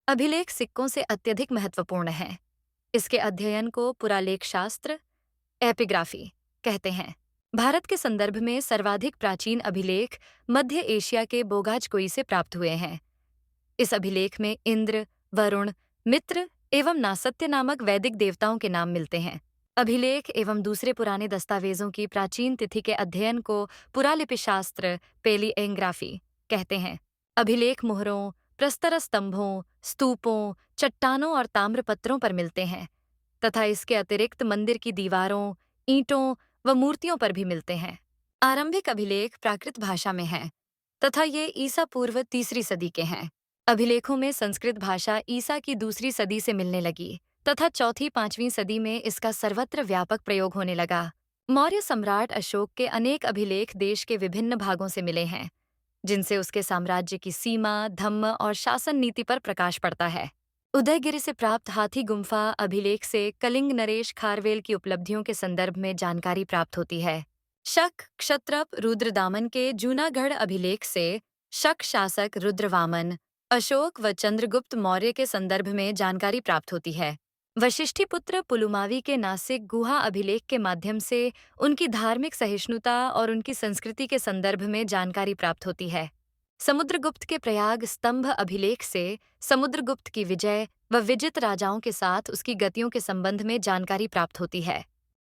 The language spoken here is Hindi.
अभिलेख सिक्कों से अत्यधिक महत्वपूर्ण हैं। इसके अध्ययन को पुरालेख शास्त्र एपिग्राफी कहते हैं। भारत के संदर्भ में सर्वाधिक प्राचीन अभिलेख मध्य एशिया के बोगाजकोई से प्राप्त हुए हैं। इस अभिलेख में इंद्र, वरुण, मित्र एवं नासत्य नामक वैदिक देवताओं के नाम मिलते हैं। अभिलेख एवं दूसरे पुराने दस्तावेजों की प्राचीन तिथि के अध्ययन को पुरालिपिशास्त्र पेलिएग्राफी कहते हैं। अभिलेख मोहरों, प्रस्तर स्तंभों, स्तूपों, चट्टानों और ताम्रपत्रों पर मिलते हैं तथा इसके अतिरिक्त मंदिर की दीवारों, ईंटों व मूर्तियों पर भी मिलते हैं। आरंभिक अभिलेख प्राकृत भाषा में हैं तथा ये ईसा पूर्व 3री सदी के हैं। अभिलेखों में संस्कृत भाषा ईसा की 2री सदी से मिलने लगी तथा 4वीं-5वीं सदी में इसका सर्वत्र व्यापक प्रयोग होने लगा। मौर्य सम्राट अशोक के अनेक अभिलेख देश के विभिन्न भागों से मिले हैं, जिनसे उसके साम्राज्य की सीमा, धम्म और शासन नीति पर प्रकाश पड़ता है। उदयगिरि से प्राप्त हाथी गुम्फा अभिलेख से कलिंग नरेश खारवेल की उपलब्धियों के संदर्भ में जानकारी प्राप्त होती है। शक क्षत्रप रुद्रदामन के जूनागढ़ अभिलेख से शक शासक रुद्रवामन, अशोक व चंद्रगुप्त मौर्य के संदर्भ में जानकारी प्राप्त होती है। वशिष्ठिपुत्र पुलुमावी के नासिक गुहा अभिलेख के माध्यम से उनकी धार्मिक सहिष्णुता और उनकी संस्कृति के संदर्भ में जानकारी प्राप्त होती है। समुद्रगुप्त के प्रयाग स्तंभ अभिलेख से समुद्रगुप्त की विजय व विजित राजाओं के साथ उसकी गतियों के संबंध में जानकारी प्राप्त होती है।